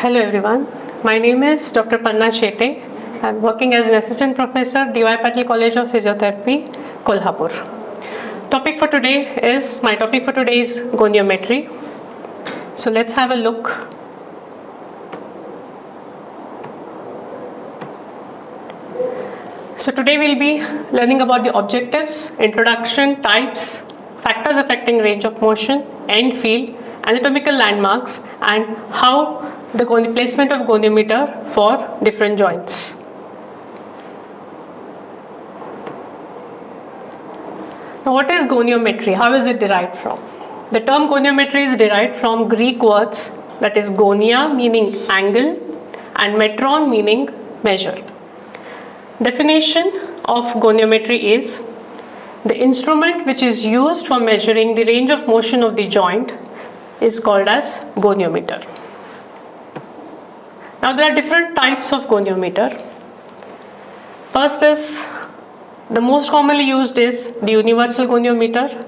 Hello everyone, my name is Dr. Panna Shetty. I am working as an assistant professor, D.Y. Patil College of Physiotherapy, Kolhapur. My topic for today is goniometry. So let's have a look. So today we'll be learning about the objectives, introduction, types, factors affecting range of motion, end field, anatomical landmarks, and how the placement of goniometer for different joints. Now what is goniometry? How is it derived from? The term goniometry is derived from Greek words, that is gonia meaning angle and metron meaning measure. Definition of goniometry is the instrument which is used for measuring the range of motion of the joint is called as goniometer. Now there are different types of goniometer. First is, the most commonly used is the universal goniometer.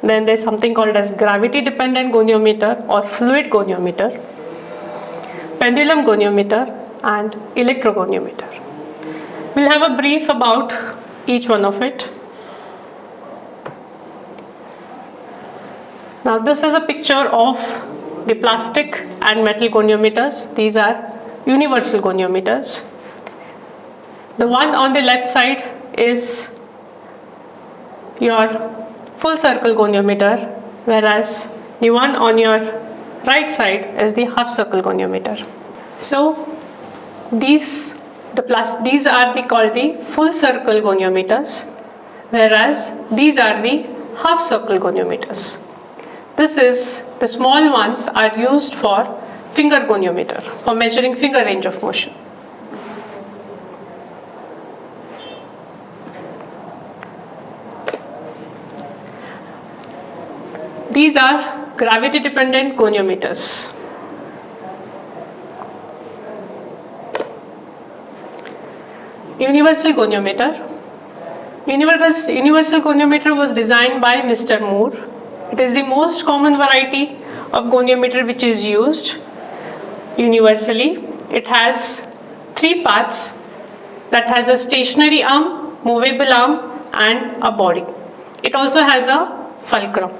Then there is something called as gravity dependent goniometer or fluid goniometer, pendulum goniometer and electrogoniometer. We'll have a brief about each one of it. Now this is a picture of the plastic and metal goniometers. These are universal goniometers. The one on the left side is your full circle goniometer, whereas the one on your right side is the half circle goniometer. So these are called the full circle goniometers, whereas these are the half circle goniometers. The small ones are used for finger goniometer, for measuring finger range of motion. These are gravity dependent goniometers. Universal goniometer. Universal goniometer was designed by Mr. Moore. It is the most common variety of goniometer which is used universally. It has three parts, that has a stationary arm, movable arm and a body. It also has a fulcrum.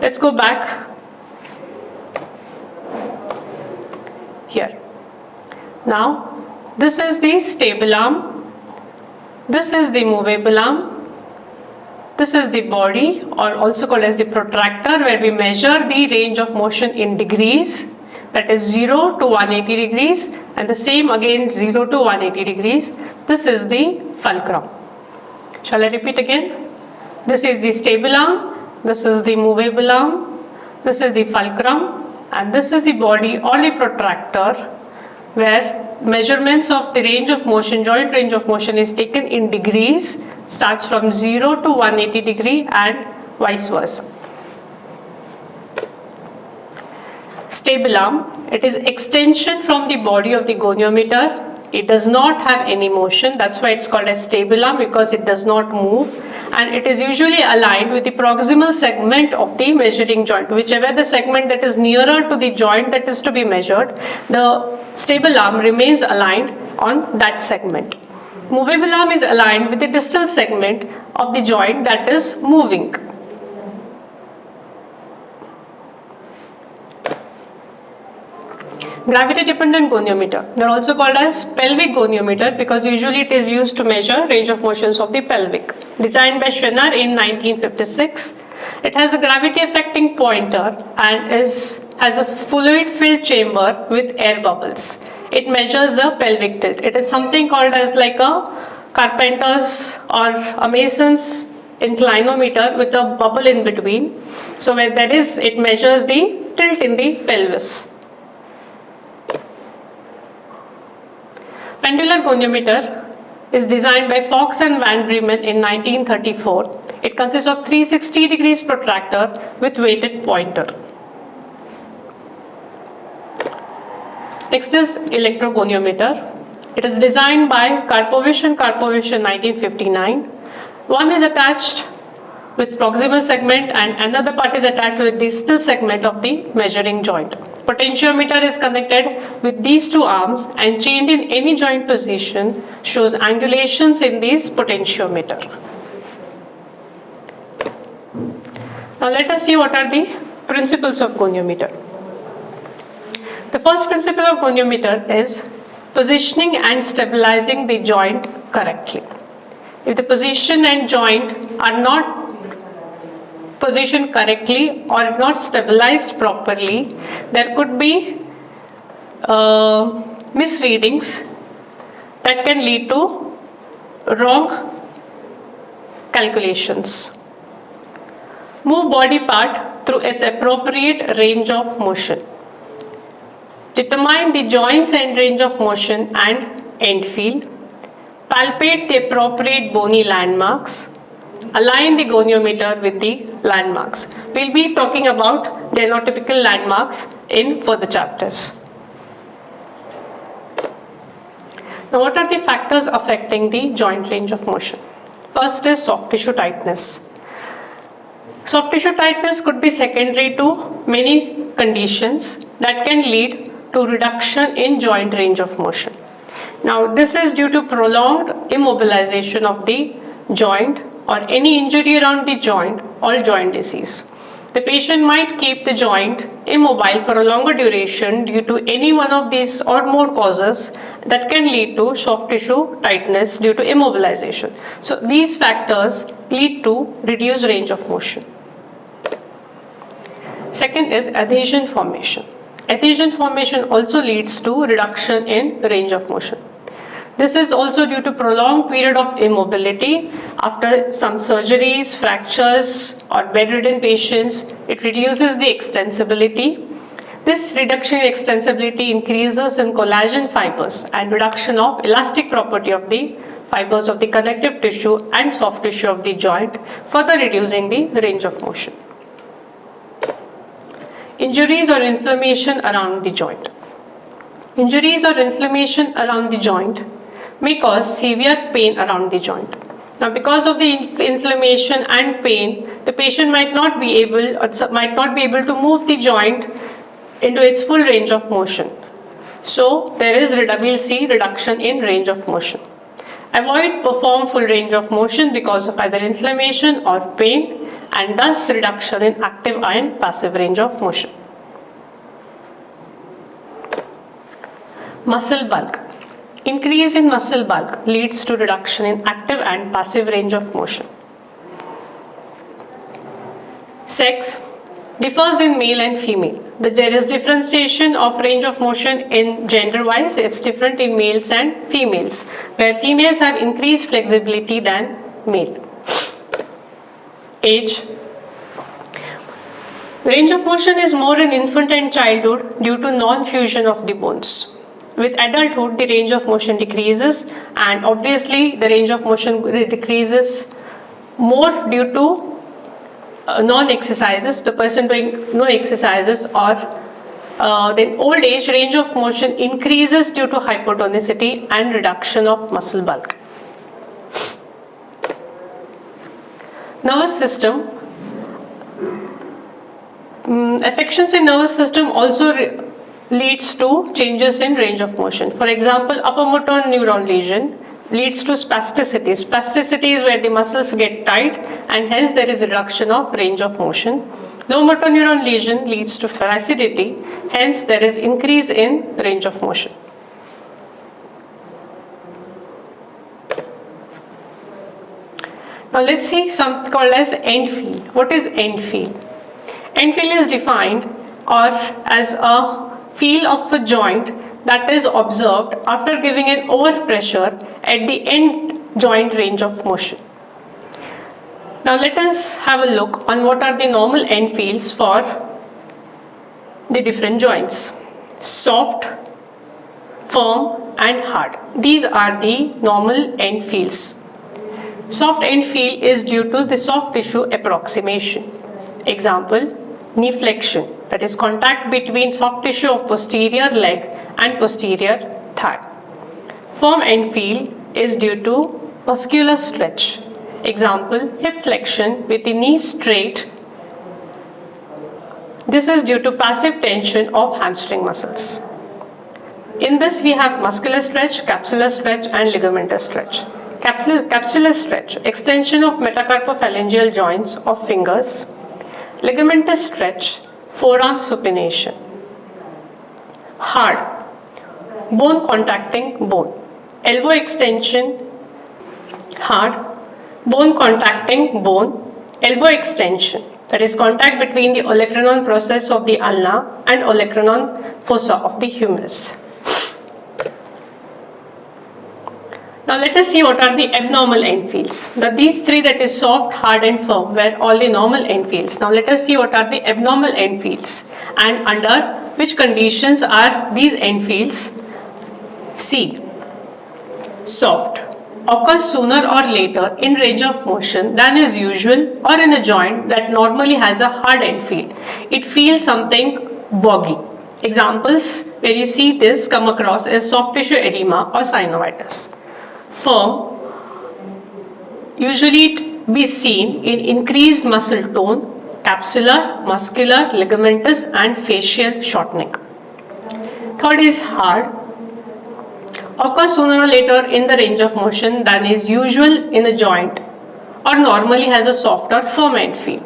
Let's go back here. Now this is the stable arm, this is the movable arm, this is the body, or also called as the protractor, where we measure the range of motion in degrees, that is 0 to 180 degrees, and the same again 0 to 180 degrees. This is the fulcrum. Shall I repeat again? This is the stable arm, this is the movable arm, this is the fulcrum, and this is the body or the protractor, where measurements of the range of motion, joint range of motion is taken in degrees, starts from 0 to 180 degree and vice versa. Stable arm, it is extension from the body of the goniometer. It does not have any motion, that's why it's called a stable arm, because it does not move, and it is usually aligned with the proximal segment of the measuring joint. Whichever the segment that is nearer to the joint that is to be measured, the stable arm remains aligned on that segment. Movable arm is aligned with the distal segment of the joint that is moving. Gravity dependent goniometer. They are also called as pelvic goniometer because usually it is used to measure range of motions of the pelvic. Designed by Schreiner in 1956. It has a gravity affecting pointer and has a fluid filled chamber with air bubbles. It measures the pelvic tilt. It is something called as like a carpenter's or a mason's inclinometer with a bubble in between. So where that is, it measures the tilt in the pelvis. Pendular goniometer is designed by Fox and Van Bremen in 1934. It consists of 360 degrees protractor with weighted pointer. Next is electrogoniometer. It is designed by Karpovich and Karpovich in 1959. One is attached with proximal segment and another part is attached with the distal segment of the measuring joint. Potentiometer is connected with these two arms and chained in any joint position shows angulations in this potentiometer. Now let us see what are the principles of goniometer. The first principle of goniometer is positioning and stabilizing the joint correctly. If the position and joint are not positioned correctly or not stabilized properly, there could be misreadings that can lead to wrong calculations. Move body part through its appropriate range of motion. Determine the joint's end range of motion and end feel. Palpate the appropriate bony landmarks. Align the goniometer with the landmarks. We'll be talking about genotypical landmarks in further chapters. Now, what are the factors affecting the joint range of motion? First is soft tissue tightness. Soft tissue tightness could be secondary to many conditions that can lead to reduction in joint range of motion. Now, this is due to prolonged immobilization of the joint or any injury around the joint or joint disease. The patient might keep the joint immobile for a longer duration due to any one of these or more causes that can lead to soft tissue tightness due to immobilization. So these factors lead to reduced range of motion. Second is adhesion formation. Adhesion formation also leads to reduction in range of motion. This is also due to prolonged period of immobility after some surgeries, fractures or bedridden patients. It reduces the extensibility. This reduction in extensibility increases in collagen fibers and reduction of elastic property of the fibers of the connective tissue and soft tissue of the joint, further reducing the range of motion. Injuries or inflammation around the joint. Injuries or inflammation around the joint may cause severe pain around the joint. Now, because of the inflammation and pain, the patient might not be able to move the joint into its full range of motion. So, we'll see reduction in range of motion. Avoid perform full range of motion because of either inflammation or pain, and thus reduction in active and passive range of motion. Muscle bulk. Increase in muscle bulk leads to reduction in active and passive range of motion. Sex differs in male and female. There is differentiation of range of motion in gender-wise. It's different in males and females, where females have increased flexibility than male. Age. Range of motion is more in infant and childhood due to non-fusion of the bones. With adulthood, the range of motion decreases, and obviously the range of motion decreases more due to non-exercises, the person doing no exercises, or then old age range of motion increases due to hypotonicity and reduction of muscle bulk. Nervous system. Affections in nervous system also leads to changes in range of motion. For example, upper motor neuron lesion leads to spasticity. Spasticity is where the muscles get tight and hence there is a reduction of range of motion. Low motor neuron lesion leads to flaccidity, hence there is increase in range of motion. Now let's see something called as end feel. What is end feel? End feel is defined as a feel of a joint that is observed after giving an overpressure at the end joint range of motion. Now let us have a look on what are the normal end feels for the different joints. Soft, firm and hard. These are the normal end feels. Soft end feel is due to the soft tissue approximation. Example, knee flexion, that is contact between soft tissue of posterior leg and posterior thigh. Firm end feel is due to muscular stretch. Example, hip flexion with the knee straight This is due to passive tension of hamstring muscles. In this we have muscular stretch, capsular stretch and ligamentous stretch. Capsular stretch, extension of metacarpophalangeal joints of fingers. Ligamentous stretch, forearm supination. Hard, bone contacting bone. Elbow extension, hard, bone contacting bone. Elbow extension, that is contact between the olecranon process of the ulna and olecranon fossa of the humerus. Now let us see what are the abnormal end fields. These three, that is soft, hard and firm, were all the normal end fields. Now let us see what are the abnormal end fields and under which conditions are these end fields. C. Soft. Occurs sooner or later in range of motion than is usual or in a joint that normally has a hard end field. It feels something boggy. Examples where you see this come across as soft tissue edema or synovitis. Firm, usually it be seen in increased muscle tone, capsular, muscular, ligamentous and facial shortening. Third is hard, occurs sooner or later in the range of motion than is usual in a joint or normally has a soft or firm end field.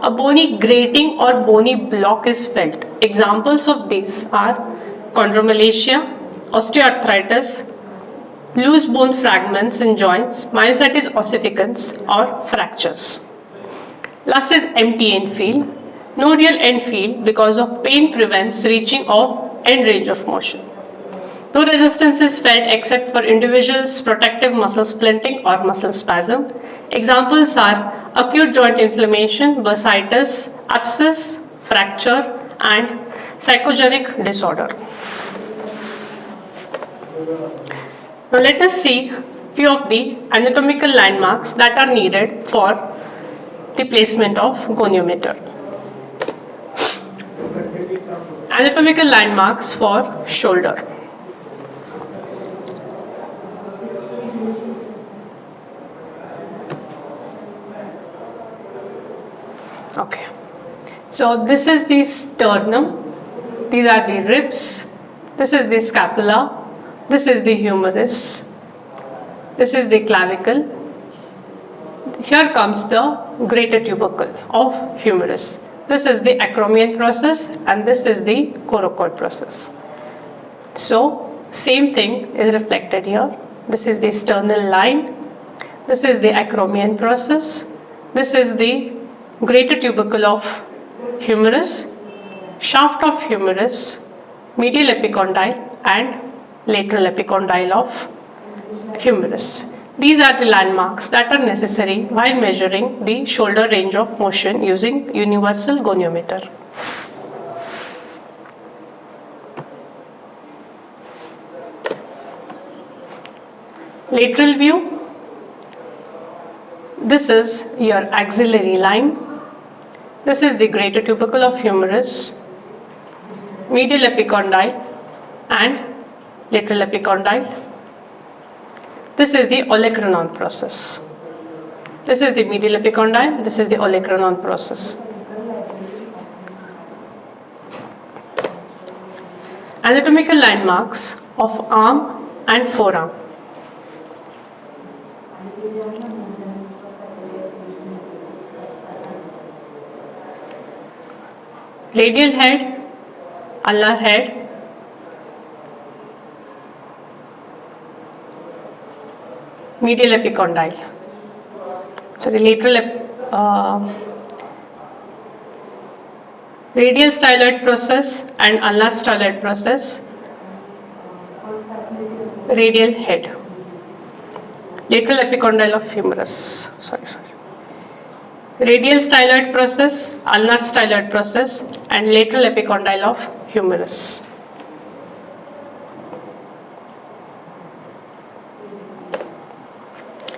A bony grating or bony block is felt. Examples of these are chondromalacia, osteoarthritis, loose bone fragments in joints, myositis ossificans or fractures. Last is empty end field. No real end field because of pain prevents reaching of end range of motion. No resistance is felt except for individuals' protective muscle splinting or muscle spasm. Examples are acute joint inflammation, bursitis, abscess, fracture and psychogenic disorder. Now let us see few of the anatomical landmarks that are needed for the placement of goniometer. Anatomical landmarks for shoulder. Okay, so this is the sternum, these are the ribs, this is the scapula, this is the humerus, this is the clavicle, here comes the greater tubercle of humerus. This is the acromion process and this is the coracoid process. So same thing is reflected here. This is the sternal line, this is the acromion process, this is the greater tubercle of humerus, shaft of humerus, medial epicondyle and lateral epicondyle of humerus. These are the landmarks that are necessary while measuring the shoulder range of motion using universal goniometer. Lateral view. This is your axillary line. This is the greater tubercle of humerus, medial epicondyle and lateral epicondyle. This is the olecranon process. This is the medial epicondyle, this is the olecranon process. Anatomical landmarks of arm and forearm. Radial head, ulnar head, medial epicondyle. So the lateral radial styloid process and ulnar styloid process, radial head, lateral epicondyle of humerus. Radial styloid process, ulnar styloid process and lateral epicondyle of humerus.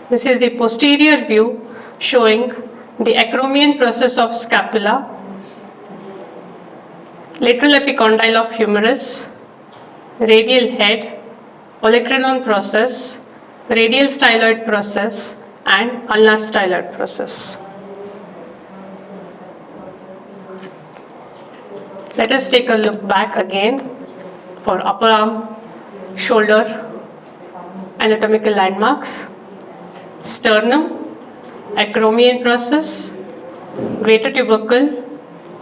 This is the posterior view showing the acromion process of scapula, lateral epicondyle of humerus, radial head, olecranon process, radial styloid process and ulnar styloid process. Let us take a look back again for upper arm, shoulder, anatomical landmarks, sternum, acromion process, greater tubercle,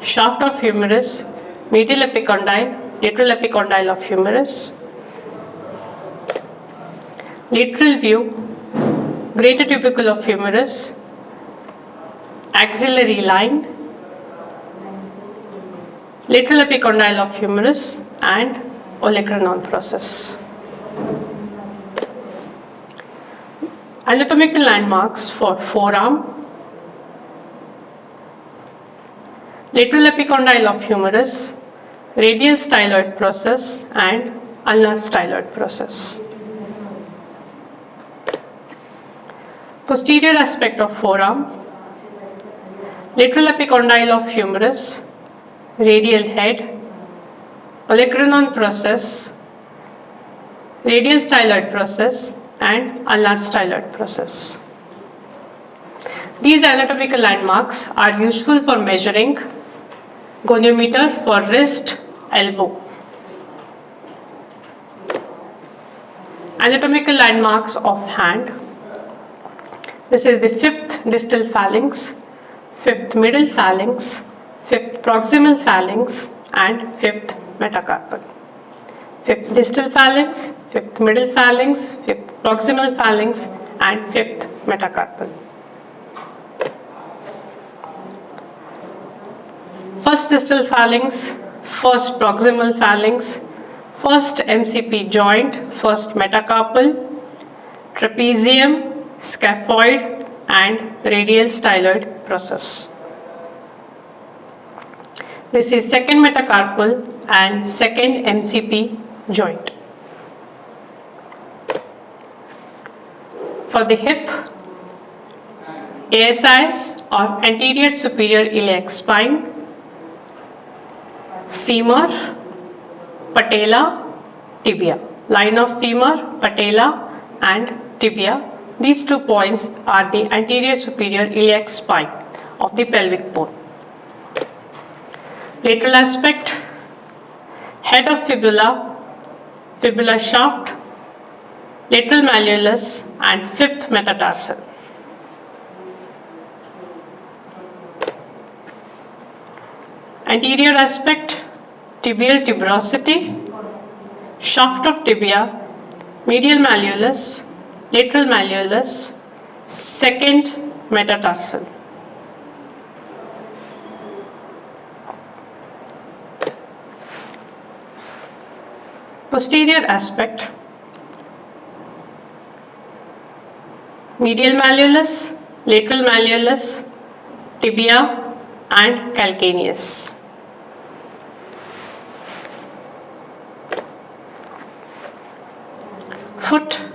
shaft of humerus, medial epicondyle, lateral epicondyle of humerus, lateral view, greater tubercle of humerus, axillary line, lateral epicondyle of humerus, and olecranon process. Anatomical landmarks for forearm, lateral epicondyle of humerus, radial styloid process, and ulnar styloid process. Posterior aspect of forearm, lateral epicondyle of humerus, radial head, olecranon process, radial styloid process, and ulnar styloid process. These anatomical landmarks are useful for measuring goniometer for wrist, elbow. Anatomical landmarks of hand. This is the fifth distal phalanx, fifth middle phalanx, fifth proximal phalanx, and fifth metacarpal. Fifth distal phalanx, fifth middle phalanx, fifth proximal phalanx, and fifth metacarpal. First distal phalanx, first proximal phalanx, first MCP joint, first metacarpal, trapezium, scaphoid, and radial styloid process. This is second metacarpal and second MCP joint. For the hip, ASIs or anterior superior iliac spine, femur, patella, tibia. Line of femur, patella, and tibia. These 2 points are the anterior superior iliac spine of the pelvic bone. Lateral aspect, head of fibula, fibula shaft, lateral malleolus, and fifth metatarsal. Anterior aspect, tibial tuberosity, shaft of tibia, medial malleolus, lateral malleolus, second metatarsal. Posterior aspect, medial malleolus, lateral malleolus, tibia, and calcaneus. Foot,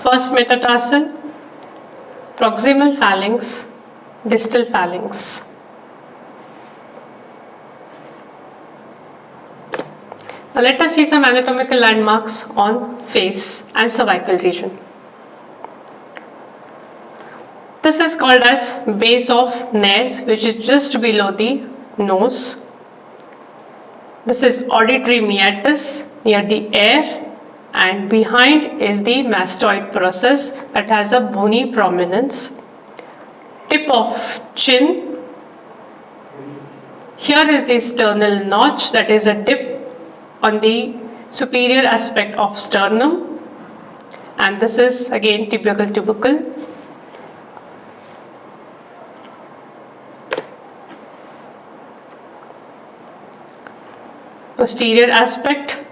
first metatarsal, proximal phalanx, distal phalanx. Now let us see some anatomical landmarks on face and cervical region. This is called as base of nares, which is just below the nose. This is auditory meatus near the ear, and behind is the mastoid process that has a bony prominence. Tip of chin. Here is the sternal notch, that is a dip on the superior aspect of sternum, and this is again tibial tubercle. Posterior aspect,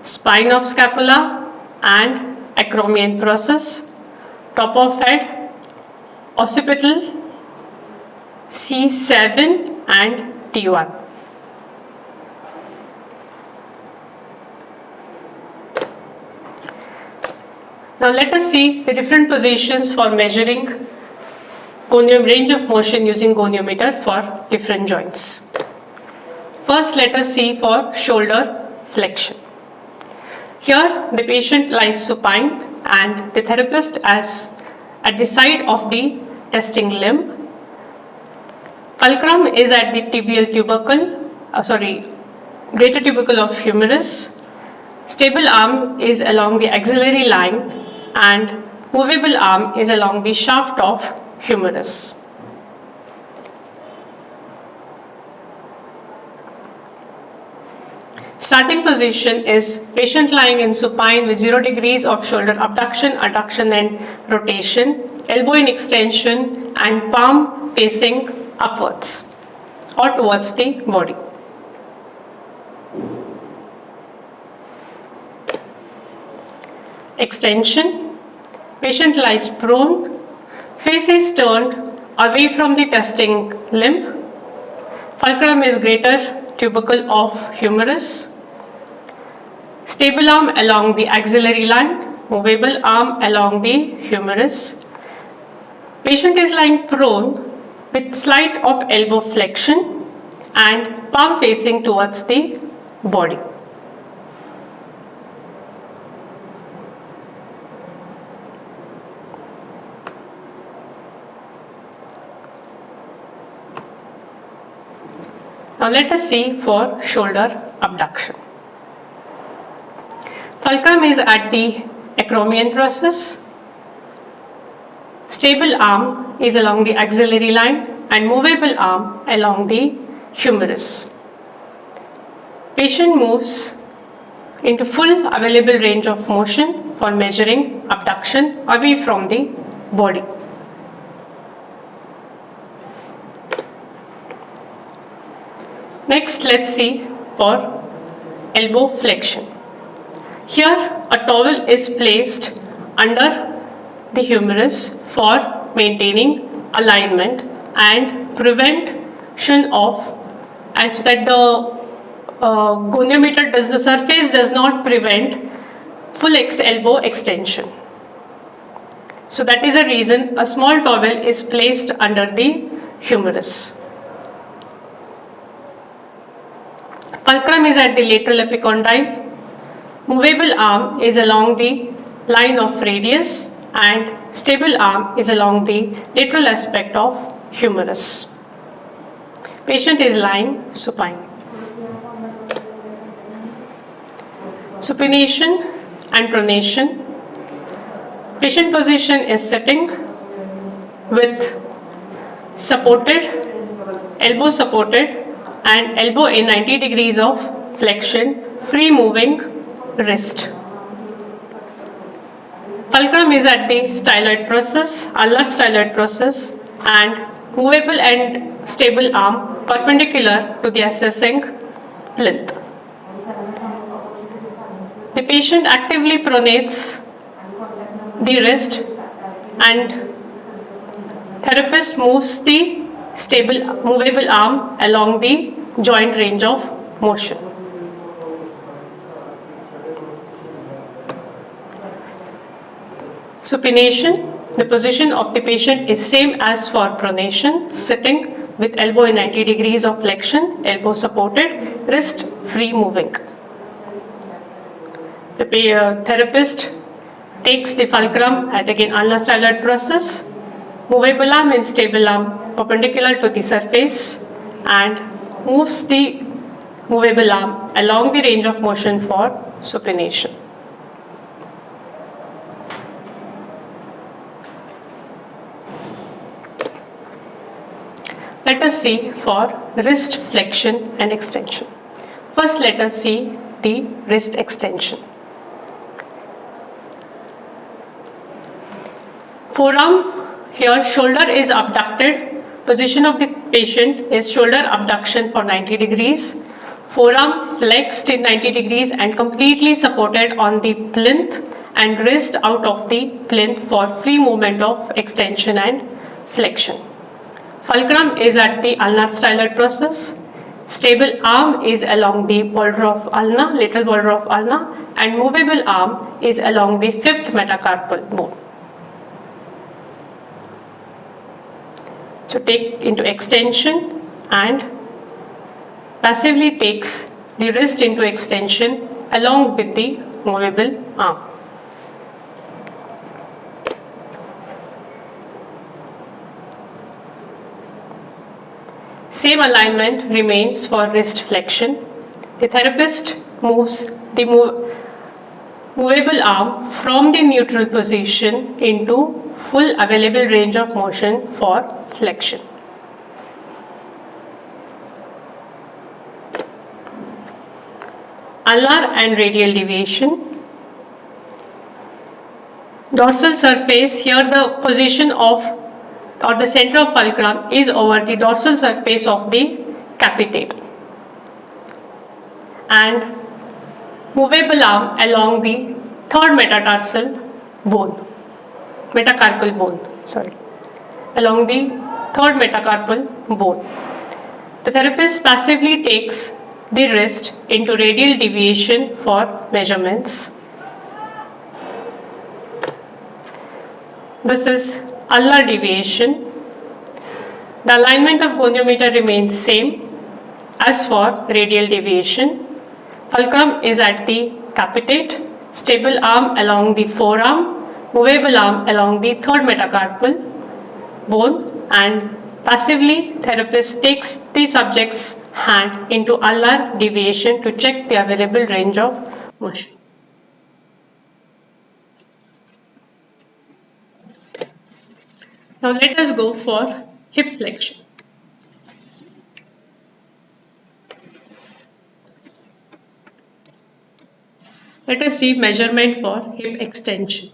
spine of scapula and acromion process, top of head, occipital, C7 and T1. Now let us see the different positions for measuring range of motion using goniometer for different joints. First, let us see for shoulder flexion. Here the patient lies supine and the therapist is at the side of the testing limb. Fulcrum is at the tibial tubercle, greater tubercle of humerus. Stable arm is along the axillary line and movable arm is along the shaft of humerus. Starting position is patient lying in supine with 0 degrees of shoulder abduction, adduction and rotation, elbow in extension and palm facing upwards or towards the body. Extension, patient lies prone, face is turned away from the testing limb, fulcrum is greater tubercle of humerus, stable arm along the axillary line, movable arm along the humerus. Patient is lying prone with slight of elbow flexion and palm facing towards the body. Now let us see for shoulder abduction. Fulcrum is at the acromion process. Stable arm is along the axillary line and movable arm along the humerus. Patient moves into full available range of motion for measuring abduction away from the body. Next, let's see for elbow flexion. Here, a towel is placed under the humerus for maintaining alignment and prevention of, and so that the goniometer the surface does not prevent full elbow extension. So that is a reason a small towel is placed under the humerus. Fulcrum is at the lateral epicondyle. Movable arm is along the line of radius and stable arm is along the lateral aspect of humerus. Patient is lying supine. Supination and pronation. Patient position is sitting with supported, elbow supported and elbow in 90 degrees of flexion, free moving wrist. Fulcrum is at the styloid process, ulnar styloid process and movable and stable arm perpendicular to the assessing plinth. The patient actively pronates the wrist and therapist moves the stable movable arm along the joint range of motion. Supination, the position of the patient is same as for pronation, sitting with elbow in 90 degrees of flexion, elbow supported, wrist free moving. The therapist takes the fulcrum at again ulnar styloid process, movable arm and stable arm perpendicular to the surface and moves the movable arm along the range of motion for supination. Let us see for wrist flexion and extension. First, let us see the wrist extension. Forearm, here shoulder is abducted. Position of the patient is shoulder abduction for 90 degrees. Forearm flexed in 90 degrees and completely supported on the plinth and wrist out of the plinth for free movement of extension and flexion. Fulcrum is at the ulnar styloid process. Stable arm is along the border of ulna, lateral border of ulna, and movable arm is along the fifth metacarpal bone. So take into extension and passively takes the wrist into extension along with the movable arm. same alignment remains for wrist flexion. The therapist moves the movable arm from the neutral position into full available range of motion for flexion. Ulnar and radial deviation. Dorsal surface, here the position of or the center of fulcrum is over the dorsal surface of the capitate, and movable arm along the third metacarpal bone, along the third metacarpal bone. The therapist passively takes the wrist into radial deviation for measurements. This is ulnar deviation. The alignment of goniometer remains same as for radial deviation. Fulcrum is at the capitate, stable arm along the forearm, movable arm along the third metacarpal bone, and passively therapist takes the subject's hand into ulnar deviation to check the available range of motion. Now let us go for hip flexion. Let us see measurement for hip extension.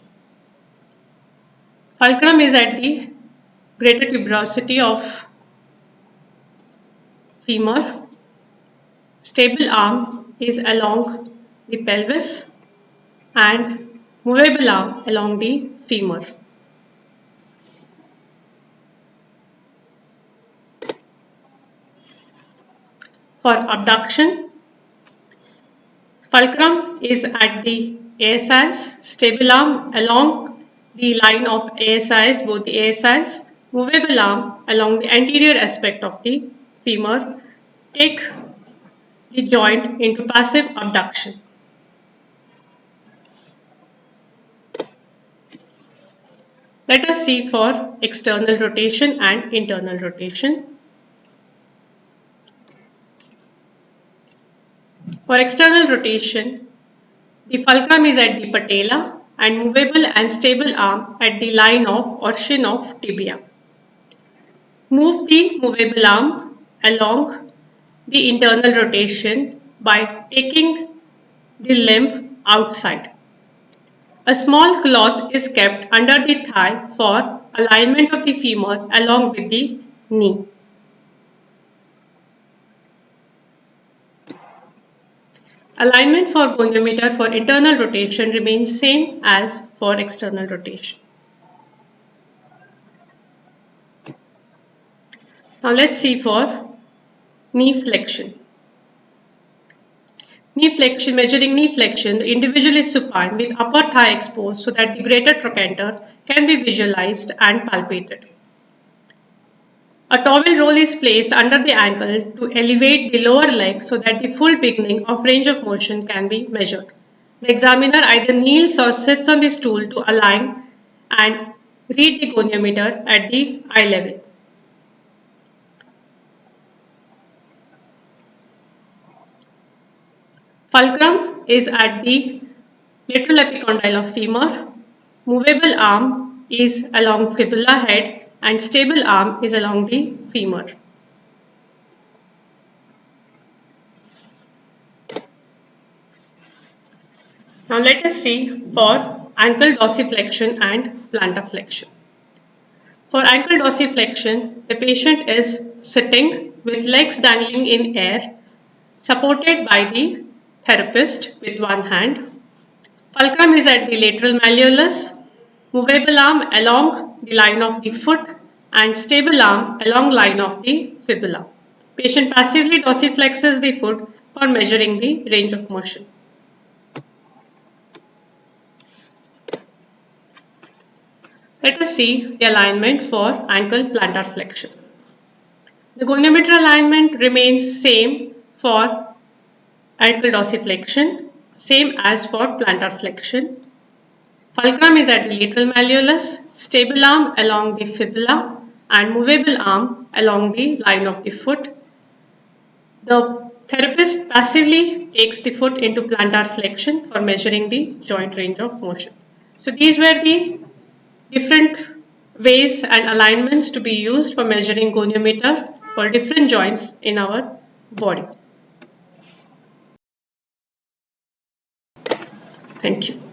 Fulcrum is at the greater tuberosity of femur. Stable arm is along the pelvis and movable arm along the femur. For abduction, fulcrum is at the ASIs, stable arm along the line of ASIs, both the ASIs, movable arm along the anterior aspect of the femur. Take the joint into passive abduction. Let us see for external rotation and internal rotation. For external rotation, the fulcrum is at the patella and movable and stable arm at the line of or shin of tibia. Move the movable arm along the internal rotation by taking the limb outside. A small cloth is kept under the thigh for alignment of the femur along with the knee. Alignment for goniometer for internal rotation remains same as for external rotation. Now let's see for knee flexion. Measuring knee flexion, the individual is supine with upper thigh exposed so that the greater trochanter can be visualized and palpated. A towel roll is placed under the ankle to elevate the lower leg so that the full beginning of range of motion can be measured. The examiner either kneels or sits on the stool to align and read the goniometer at the eye level. Fulcrum is at the lateral epicondyle of femur. Movable arm is along fibula head and stable arm is along the femur. Now let us see for ankle dorsiflexion and plantar flexion. For ankle dorsiflexion, the patient is sitting with legs dangling in air, supported by the therapist with one hand. Fulcrum is at the lateral malleolus, movable arm along the line of the foot and stable arm along line of the fibula. Patient passively dorsiflexes the foot for measuring the range of motion. Let us see the alignment for ankle plantar flexion. The goniometer alignment remains same for ankle dorsiflexion, same as for plantar flexion. Fulcrum is at the lateral malleolus, stable arm along the fibula and movable arm along the line of the foot. The therapist passively takes the foot into plantar flexion for measuring the joint range of motion. So these were the different ways and alignments to be used for measuring goniometer for different joints in our body. Thank you.